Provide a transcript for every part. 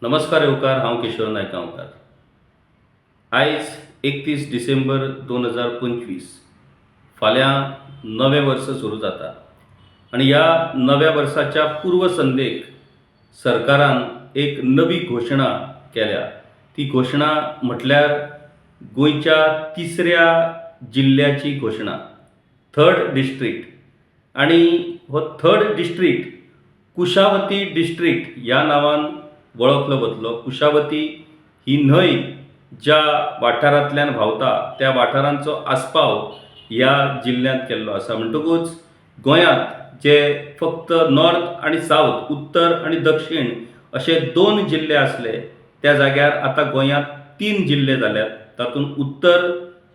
नमस्कार येवकार, हांव किशोर नायकावकार. आयज 31 डिसेंबर 2025 फाल्यां नवें वर्स सुरू जाता आनी ह्या नव्या वर्साच्या पूर्व संदेक सरकारान एक नवी घोशणा केल्या. ती घोशणा म्हटल्यार गोंयच्या तिसऱ्या जिल्ल्याची घोशणा, थर्ड डिस्ट्रिक्ट. आनी हो थर्ड डिस्ट्रिक्ट कुशावती डिस्ट्रिक्ट ह्या नांवान वळखलो वतलो. कुशावती ही न्हंय ज्या वाठारांतल्यान व्हांवता त्या वाठारांचो आस्पाव ह्या जिल्ल्यांत केल्लो आसा. म्हणटकूच गोंयांत जे फक्त नॉर्थ आनी सावथ, उत्तर आनी दक्षिण अशे 2 जिल्ले आसले, त्या जाग्यार आतां गोंयांत 3 जिल्ले जाल्यात. तातूंत उत्तर,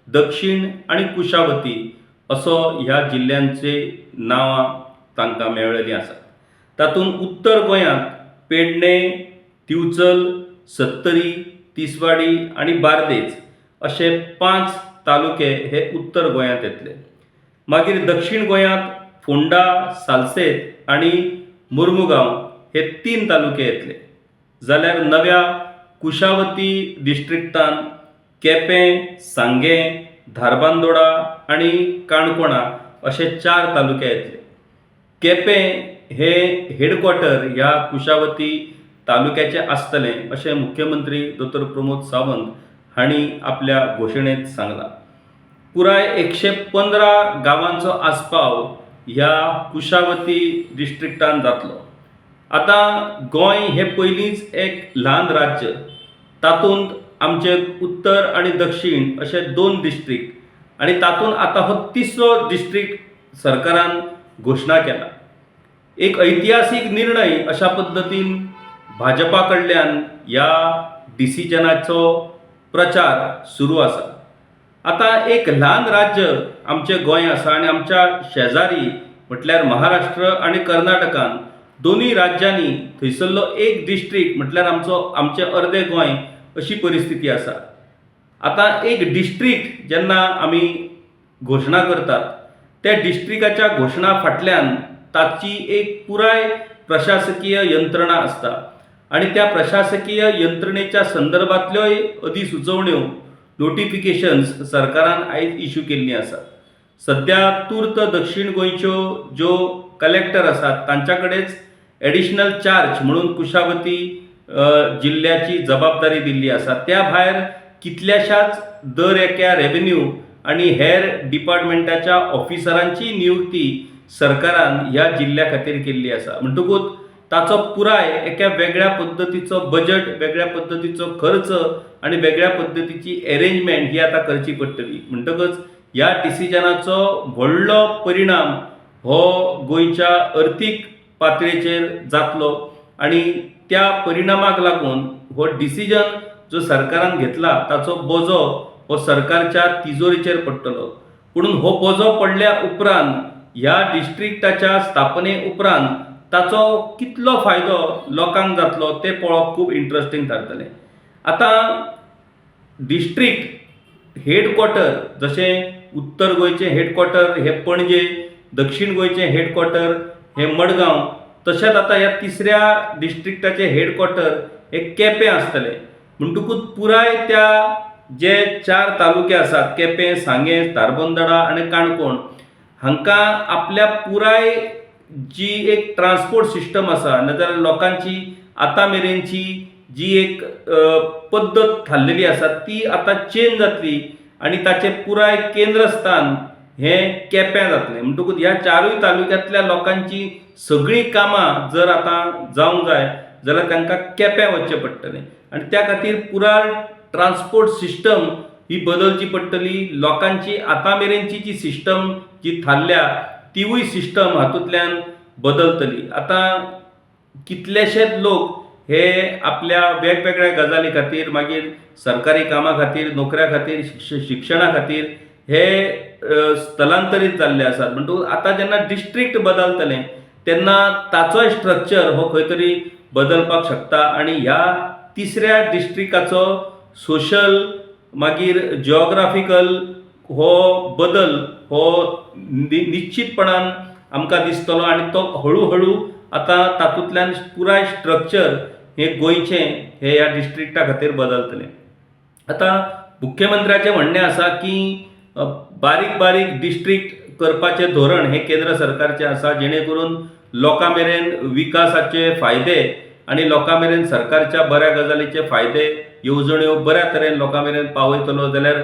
दक्षिण आनी कुशावती असो ह्या जिल्ल्यांचे नांवां तांकां मेळ्ळेलीं आसात. तातूंत उत्तर गोंयांत पेडणे, दिवचल, सत्तरी, तिसवाडी आनी बार्देज अशे 5 तालुके हे उत्तर गोंयांत येतले. मागीर दक्षिण गोंयांत फोंडा, सालसेत आनी मुर्मुगांव हे 3 तालुके येतले. जाल्यार नव्या कुशावती डिस्ट्रिक्टान केपें, सांगें, धारबांदोडा आनी काणकोणा अशे 4 तालुके येतले. केपें हे हेडक्वॉर्टर ह्या कुशावती तालुक्याचे आसतलें अशें मुख्यमंत्री डॉ. प्रमोद सावंत हांणी आपल्या घोशणेंत सांगलां. पुराय 115 गांवांचो आस्पाव ह्या कुशावती डिस्ट्रिक्टान जातलो. आतां गोंय हे पयलींच एक ल्हान राज्य. तातूंत आमचे उत्तर आनी दक्षिण अशे 2 डिस्ट्रिक्ट आनी तातूंत आतां हो तिसरो डिस्ट्रिक्ट सरकारान घोशणा केला. एक ऐतिहासीक निर्णय अशा पद्दतीन भाजपा कडल्यान ह्या डिसिजनाचो प्रचार सुरू आसा. आतां एक ल्हान राज्य आमचें गोंय आसा आनी आमच्या शेजारी म्हटल्यार महाराष्ट्र आनी कर्नाटकान दोनूय राज्यांनी थंयसरलो एक डिस्ट्रिक्ट म्हटल्यार आमचें अर्दें गोंय अशी परिस्थिती आसा. आतां एक डिस्ट्रिक्ट जेन्ना आमी घोशणा करतात, त्या डिस्ट्रिक्टाच्या घोशणा फाटल्यान ताची एक पुराय प्रशासकीय यंत्रणा आसता आनी त्या प्रशासकीय यंत्रणेच्या संदर्भांतल्योय अधिसुचोवण्यो, नोटिफिकेशन्स सरकारान आयज इश्यू केल्लीं आसात. सद्या तूर्त दक्षिण गोंयच्यो ज्यो कलेक्टर आसात तांच्या कडेच एडिशनल चार्ज म्हणून कुशावती जिल्ल्याची जबाबदारी दिल्ली आसा. त्या भायर कितल्याशाच दर एका रेव्हेन्यू आनी हेर डिपार्टमेंटाच्या ऑफिसरांची नियुक्ती सरकारान ह्या जिल्ल्या खातीर केल्ली आसा. म्हणटकूच ताचो पुराय एका वेगळ्या पद्दतीचो बजट, वेगळ्या पद्दतीचो खर्च आनी वेगळ्या पद्दतीची अरेंजमेंट ही आतां करची पडटली. म्हणटकच ह्या डिसिजनाचो व्हडलो परिणाम हो गोंयच्या अर्थीक पातळेचेर जातलो आनी त्या परिणामाक लागून हो डिसिजन जो सरकारान घेतला ताचो बोजो हो सरकारच्या तिजोरीचेर पडटलो. पुणून हो बोजो पडल्या उपरांत ह्या डिस्ट्रिक्टाच्या स्थापने उपरांत ताचो कितलो फायदो लोकांक जातलो तें पळोवप खूब इंट्रस्टिंग थारतलें. आतां डिस्ट्रिक्ट हेडक्वॉर्टर जशें उत्तर गोंयचें हेडक्वॉर्टर हे पणजे, दक्षिण गोंयचें हेडक्वॉर्टर हे मडगांव, तशेंच आतां ह्या तिसऱ्या डिस्ट्रिक्टाचें हेडक्वॉर्टर हे केपें आसतलें. म्हणटकूच पुराय त्या जे 4 तालुके आसात केपें, सांगें, धारबांदोडा आनी काणकोण हांकां आपल्या पुराय जी एक ट्रान्सपोर्ट सिस्टम आसा, नाजाल्यार लोकांची आतां मेरेनची जी एक पद्दत थारलेली आसा ती आतां चेंज जातली आनी ताचें पुराय केंद्रस्थान हें केपें जातलें. म्हणटकूच ह्या 4 तालुक्यांतल्या लोकांची सगळीं कामां जर आतां जावंक जाय जाल्यार तांकां केपें वचचें पडटलें आनी त्या खातीर पुराय ट्रान्सपोर्ट सिस्टम ही बदलची पडटली. लोकांची आतां मेरेनची जी सिस्टम जी थारल्या तिवूय सिस्टम हातूंतल्यान बदलतली. आतां कितलेशेच लोक हे आपल्या वेगवेगळ्या गजाली खातीर, मागीर सरकारी कामा खातीर, नोकऱ्या खातीर, शिक्षणा खातीर हे स्थलांतरीत जाल्ले आसात. म्हणटकूच आतां जेन्ना डिस्ट्रिक्ट बदलतलें तेन्ना ताचोय स्ट्रक्चर हो खंय तरी बदलपाक शकता आनी ह्या तिसऱ्या डिस्ट्रिक्टाचो सोशल मागीर जिओग्राफिकल हो बदल हो निश्चितपणान आमकां दिसतलो आनी तो हळू हळू आतां तातूंतल्यान पुराय स्ट्रक्चर हे गोंयचें हे ह्या डिस्ट्रिक्टा खातीर बदलतलें. आतां मुख्यमंत्र्याचें म्हणणें आसा की बारीक बारीक डिस्ट्रिक्ट करपाचें धोरण हें केंद्र सरकारचें आसा, जेणे करून लोकां मेरेन विकासाचे फायदे आनी लोकां मेरेन सरकारच्या बऱ्या गजालीचे फायदे येवजण्यो बऱ्या तरेन लोकां मेरेन पावयतलो जाल्यार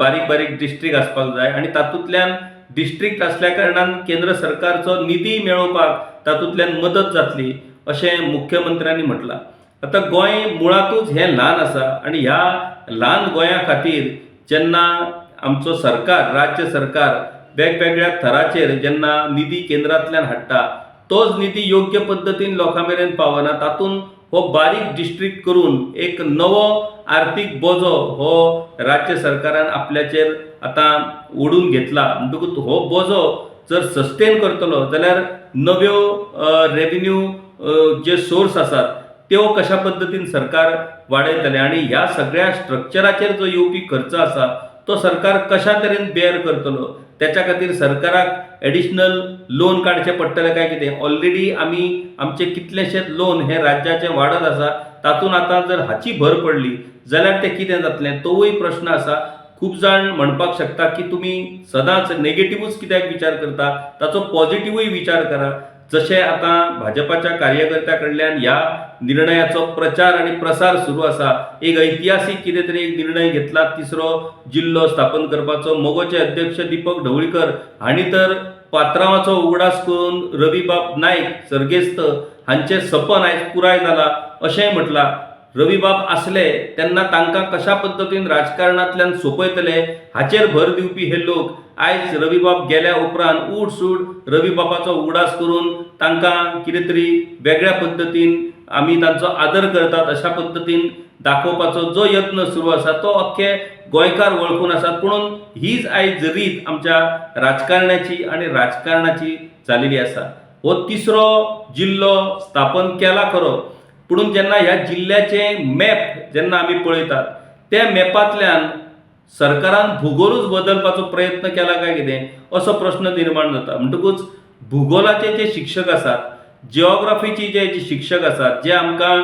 बारीक बारीक डिस्ट्रिक्ट आसपाक जाय आनी तातूंतल्यान डिस्ट्रिक्ट आसल्या कारणान केंद्र सरकारचो निधी मेळोवपाक तातूंतल्यान मदत जातली अशें मुख्यमंत्र्यांनी म्हटलां. आतां गोंय मुळातूच हें ल्हान आसा आनी ह्या ल्हान गोंया खातीर जेन्ना आमचो सरकार राज्य सरकार वेगवेगळ्या थराचेर जेन्ना निधी केंद्रांतल्यान हाडटा तोच निधी योग्य पद्दतीन लोकां मेरेन पावना, तातूंत हो बारीक डिस्ट्रिक्ट करून एक नवो आर्थीक बोजो हो राज्य सरकारान आपल्याचेर आतां ओडून घेतला. म्हणटकूच हो बोजो जर सस्टेन करतलो जाल्यार नव्यो रेव्हेन्यू जे सोर्स आसात त्यो कशा पद्दतीन सरकार वाडयतले आनी ह्या सगळ्या स्ट्रक्चराचेर जो येवपी खर्च आसा तो सरकार कशा तरेन बेअर करतलो, त्याच्या खातीर सरकाराक एडिशनल लोन काडचें पडटलें काय कितें. ऑलरेडी आमी आमचे कितलेशेच लोन हे राज्याचे वाडत आसा, तातूंत आतां जर हाची भर पडली जाल्यार तें कितें जातलें तोवूय प्रश्न आसा. खूब जाण म्हणपाक शकता की तुमी सदांच नेगेटिव्हच कित्याक विचार करता, ताचो पॉझिटिव्हूय विचार करा. जशें आतां भाजपाच्या कार्यकर्त्यां कडल्यान ह्या निर्णयाचो प्रचार आनी प्रसार सुरू आसा. एक ऐतिहासीक कितें तरी एक निर्णय घेतला तिसरो जिल्लो स्थापन करपाचो. मोगोचे अध्यक्ष दीपक ढवळीकर हांणी तर पात्रांवाचो उगडास करून रविबाब नायक सर्गेस्त हांचें सपन आयज पुराय जालां अशेंय म्हटलां. रविबाब आसले तेन्ना तांकां कशा पद्दतीन राजकारणांतल्यान सोंपयतले हाचेर भर दिवपी हे लोक आयज रविबाब गेल्या उपरांत उठसूट रविबाबाचो उगडास करून तांकां कितें तरी वेगळ्या पद्दतीन आमी तांचो आदर करतात अशा पद्दतीन दाखोवपाचो जो यत्न सुरू आसा तो अख्खे गोंयकार वळखून आसात. पुणून हीच आयज रीत आमच्या राजकारण्याची आनी राजकारणाची जालेली आसा. हो तिसरो जिल्लो स्थापन केला खरो, पुणून जेन्ना ह्या जिल्ल्याचे मॅप जेन्ना आमी पळयतात त्या मॅपांतल्यान सरकारान भूगोलूच बदलपाचो प्रयत्न केला काय कितें असो प्रश्न निर्माण जाता. म्हणटकूच भूगोलाचे जे शिक्षक आसात, जिओग्राफीचे जे शिक्षक आसात, जे आमकां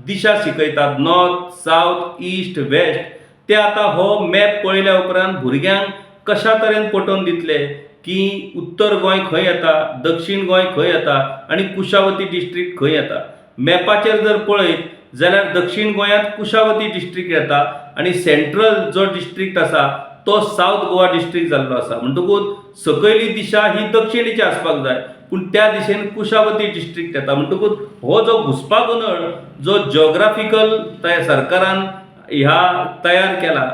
दिशा शिकयतात नॉर्थ साऊथ ईस्ट वेस्ट, ते आतां हो मॅप पळयल्या उपरांत भुरग्यांक कशा तरेन पटोवन दितले की उत्तर गोंय खंय येता, दक्षिण गोंय खंय येता आनी कुशावती डिस्ट्रिक्ट खंय येता. मॅपाचेर जर पळयत जाल्यार दक्षिण गोंयांत कुशावती डिस्ट्रिक्ट येता आनी सेंट्रल जो डिस्ट्रिक्ट आसा तो साऊथ गोवा डिस्ट्रिक्ट जाल्लो आसा. म्हणटकूच सकयली दिशा ही दक्षिणेची आसपाक जाय, पूण त्या दिशेन कुशावती डिस्ट्रिक्ट येता. म्हणटकूच हो जो घुसपागोंदळ जो जिओग्राफिकल सरकारान ह्या तयार केला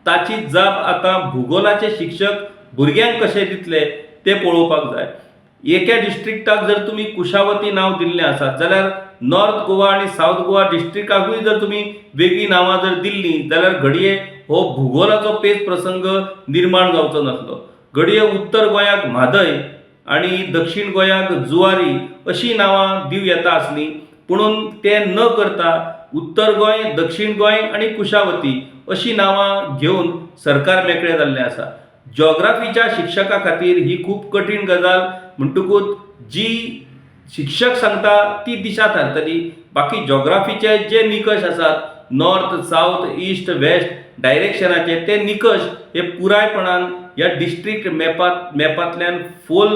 ताची जाप आतां भूगोलाचे शिक्षक भुरग्यांक कशे दितले ते पळोवपाक जाय. एका डिस्ट्रिक्टाक जर तुमी कुशावती नांव दिल्लें आसात जाल्यार नॉर्थ गोवा आनी साऊथ गोवा डिस्ट्रिक्टाकूय जर तुमी वेगळी नांवां जर दिल्लीं जाल्यार घडये हो भूगोलाचो पेच प्रसंग निर्माण जावचो नासलो. घडये उत्तर गोंयाक म्हादय आनी दक्षिण गोंयाक जुवारी अशीं नांवां दिवं येता आसलीं, पुणून तें न करता उत्तर गोंय दक्षिण गोंय आनी कुशावती अशीं नांवां घेवन सरकार मेकळें जाल्लें आसा. जिओग्राफीच्या शिक्षका खातीर ही खूब कठीण गजाल. म्हणटकूच जी शिक्षक सांगता ती दिशा थारतली. बाकी जिओग्राफीचे जे निकश आसात नॉर्थ साऊथ ईस्ट वेस्ट डायरेक्शनाचे ते निकश हे पुरायपणान ह्या डिस्ट्रिक्ट मॅपांतल्यान फोल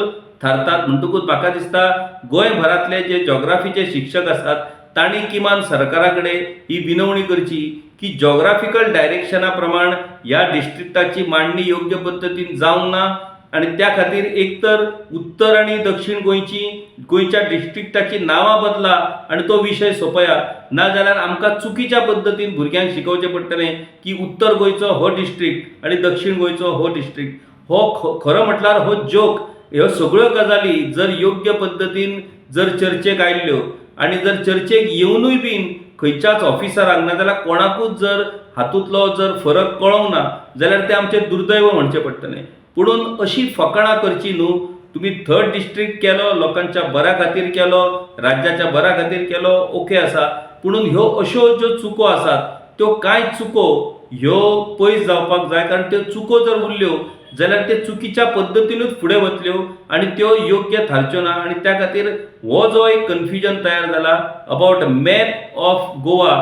थारतात. म्हणटकूच म्हाका दिसता गोंयभरांतले जे जिओग्राफीचे शिक्षक आसात तांणी किमान सरकारा कडेन ही विनवणी करची की जिओग्राफिकल डायरेक्शना प्रमाण ह्या डिस्ट्रिक्टाची मांडणी योग्य पद्दतीन जावंक ना आनी त्या खातीर एक तर उत्तर आनी दक्षिण गोंयच्या डिस्ट्रिक्टाची नांवां बदला आनी तो विशय सोंपया. नाजाल्यार आमकां चुकीच्या पद्दतीन भुरग्यांक शिकोवचें पडटलें की उत्तर गोंयचो हो डिस्ट्रिक्ट आनी दक्षिण गोंयचो हो डिस्ट्रिक्ट. हो खरो म्हटल्यार हो जोक. ह्यो सगळ्यो गजाली जर योग्य पद्दतीन जर चर्चेक आयल्ल्यो आनी जर चर्चेक येवनूय बीन खंयच्याच ऑफिसरांक ना जाल्यार कोणाकूच जर हातूंतलो जर फरक कळोंक ना जाल्यार तें आमचें दुर्दैव म्हणचें पडटलें. पुणून अशी फकाणां करची न्हू. तुम्ही थर्ड डिस्ट्रिक्ट केलो, लोकांच्या बऱ्या खातीर केलो, राज्याच्या बऱ्या खातीर केलो, ओके आसा. पुणून ह्यो अश्यो ज्यो चुको आसात त्यो कांय चुको ह्यो पयस जावपाक जाय. कारण त्यो चुको जर उरल्यो जाल्यार ते चुकीच्या पद्दतीनूच फुडें वतल्यो आनी त्यो योग्य थारच्यो ना आनी त्या खातीर हो जो एक कन्फ्युजन तयार जाला अबाउट मॅप ऑफ गोवा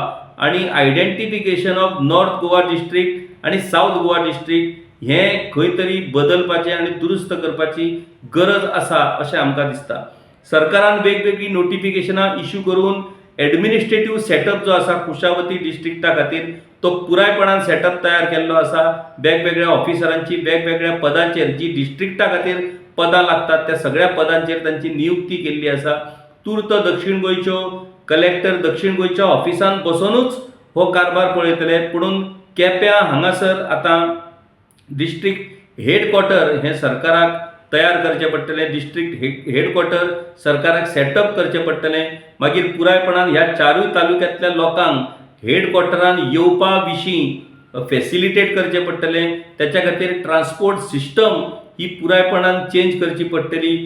आनी identification of north Goa district आनी साऊथ गोवा डिस्ट्रिक्ट हें खंय तरी बदलपाचें आनी दुरुस्त करपाची गरज आसा अशें आमकां दिसता. सरकारान वेगवेगळी नोटिफिकेशनां इश्यू करून एडमिनिस्ट्रेटिव्ह सेटअप जो आसा कुशावती डिस्ट्रिक्टा खातीर तो पुरायपणान सेटअप तयार केल्लो आसा. वेगवेगळ्या ऑफिसरांची वेगवेगळ्या पदांचेर जी डिस्ट्रिक्टा खातीर पदां लागतात त्या सगळ्या पदांचेर तांची नियुक्ती केल्ली आसा. तूर्त दक्षिण गोंयच्यो कलेक्टर दक्षिण गोंयच्या ऑफिसान बसूनच हो कारभार पळयतले. पुणून केप्यां हांगासर आतां डिस्ट्रिक्ट हेडक्वॉर्टर हें सरकाराक तयार करचें पडटलें. डिस्ट्रिक्ट हेडक्वॉर्टर सरकाराक सेटअप करचें पडटलें. मागीर पुरायपणान ह्या चारूय तालुक्यांतल्या लोकांक हेडक्वॉर्टरान येवपा विशीं फॅसिलिटेट करचें पडटलें. त्याच्या खातीर ट्रान्सपोर्ट सिस्टम ही पुरायपणान चेंज करची पडटली.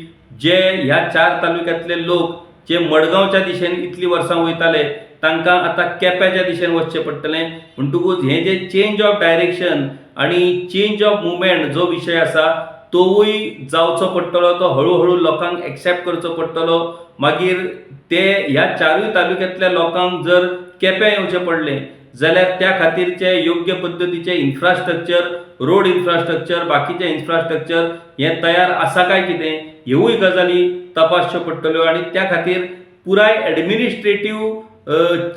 जे ह्या 4 तालुक्यांतले लोक जे मडगांवच्या दिशेन इतलीं वर्सां वयताले तांकां आतां केप्याच्या दिशेन वचचें पडटलें. म्हणटकूच हें जे चेंज ऑफ डायरेक्शन आनी चेंज ऑफ मुवमेंट जो विशय आसा तोवूय जावचो पडटलो. तो हळू लोकांक एक्सेप्ट करचो पडटलो. मागीर ते ह्या 4 तालुक्यांतल्या लोकांक जर केप्यां येवचें पडलें जाल्यार त्या खातीरचे योग्य पद्दतीचे इन्फ्रास्ट्रक्चर, रोड इन्फ्रास्ट्रक्चर, बाकीचे इन्फ्रास्ट्रक्चर हें तयार आसा काय कितें ह्योय गजाली तपासच्यो पडटल्यो. आनी त्या खातीर पुराय एडमिनिस्ट्रेटिव्ह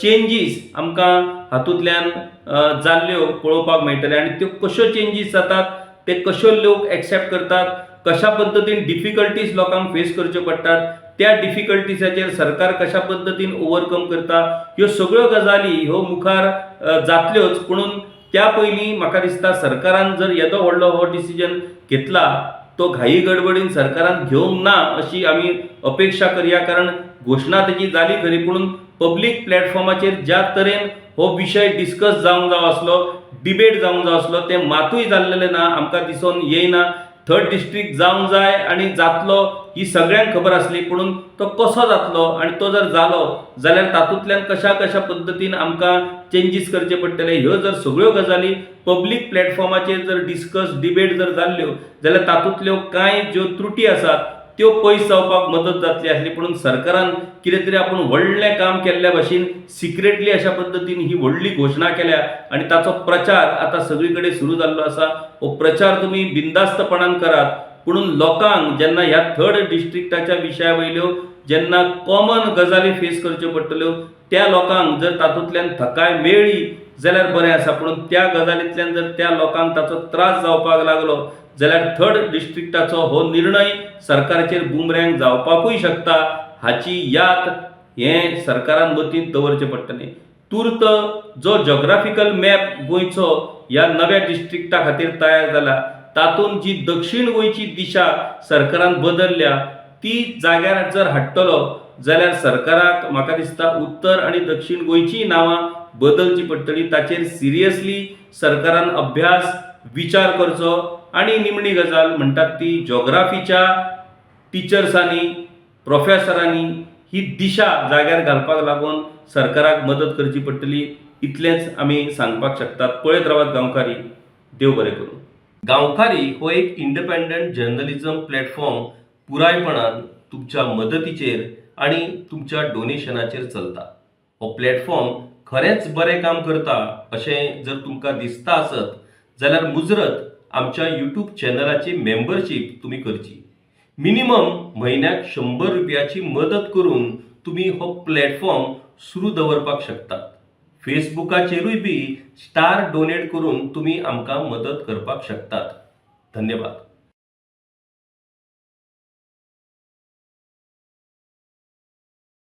चेंजीस आमकां हातूंतल्यान जाल्ल्यो पळोवपाक मेळटले. आनी त्यो कश्यो चेंजीस जातात ते कश्यो लोक एक्सेप्ट करतात, कशा पद्दतीन डिफिकल्टीज लोकांक फेस करच्यो पडटात, त्या डिफिकल्टीसाचेर सरकार कशा पद्दतीन ओवरकम करता ह्यो सगळ्यो गजाली ह्यो मुखार जातल्योच. पुणून त्या पयलीं म्हाका दिसता सरकारान जर येदो व्हडलो हो डिसिजन घेतला तो घाई गडबडीन सरकारान घेवंक ना अशी आमी अपेक्षा करया. कारण घोशणा तेजी जाली खरी पुणून पब्लीक प्लॅटफॉर्माचेर ज्या तरेन हो विशय डिस्कस जावंक जाय आसलो, डिबेट जावंक जाय आसलो तें मातूय जाल्लेलें ना, आमकां दिसून येयना. 3rd डिस्ट्रिक्ट जावंक जाय आनी जातलो ही सगळ्यांक खबर आसली. पुणून तो कसो जातलो आनी तो जर जालो जाल्यार तातूंतल्यान कशा पद्दतीन आमकां चेंजीस करचे पडटले. ह्यो जर सगळ्यो गजाली पब्लीक प्लॅटफॉर्माचेर जर डिस्कस डिबेट जर जाल्ल्यो जाल्यार तातूंतल्यो कांय ज्यो त्रुटी आसात त्यो पयस जावपाक मदत जातली आसली. पुणून सरकारान कितें तरी आपूण व्हडलें काम केल्ल्या भाशेन सिक्रेटली अशा पद्दतीन ही व्हडली घोशणा केल्या आनी ताचो प्रचार आतां सगळी कडेन सुरू जाल्लो आसा. हो प्रचार तुमी बिंदास्तपणान करात. पुणून लोकांक जेन्ना ह्या 3rd डिस्ट्रिक्टाच्या विशया वयल्यो जेन्ना कॉमन गजाली फेस करच्यो पडटल्यो त्या लोकांक जर तातूंतल्यान थकाय मेळ्ळी जाल्यार बरें आसा. पुणून त्या गजालींतल्यान जर त्या लोकांक ताचो त्रास जावपाक लागलो जाल्यार 3rd डिस्ट्रिक्टाचो हो निर्णय सरकाराचेर बुमरँग जावपाकूय शकता हाची याद हें सरकारान मतींत दवरचें पडटलें. तूर्त जो जॉग्राफिकल मॅप गोंयचो ह्या नव्या डिस्ट्रिक्टा खातीर तयार जाला तातूंत जी दक्षिण गोंयची दिशा सरकारान बदल्ल्या ती जाग्यार जर हाडटलो जाल्यार सरकाराक म्हाका दिसता उत्तर आनी दक्षिण गोंयचीं नांवां बदलची पडटलीं. ताचेर सिरियसली सरकारान अभ्यास विचार करचो. आनी निमणी गजाल म्हणटात ती जॉग्राफीच्या टिचर्सांनी प्रोफेसरांनी ही दिशा जाग्यार घालपाक लागून सरकाराक मदत करची पडटली. इतलेंच आमी सांगपाक शकतात. पळयत रावात गांवकारी. देव बरें करूं. गांवकारी हो एक इंडिपेंडंट जर्नलिझम प्लॅटफॉर्म पुरायपणान तुमच्या मदतीचेर आनी तुमच्या डोनेशनाचेर चलता. हो प्लॅटफॉर्म खरेंच बरें काम करता अशें जर तुमकां दिसता आसत जाल्यार मुजरत आमच्या यूट्यूब चॅनलाची मेंबरशीप तुम्ही करची. मिनिमम म्हयन्याक 100 रुपयाची मदत करून तुम्ही हो प्लॅटफॉर्म सुरू दवरपाक शकतात. फेसबुकाचेरूय बी स्टार डोनेट करून तुम्ही आमकां मदत करपाक शकतात. धन्यवाद.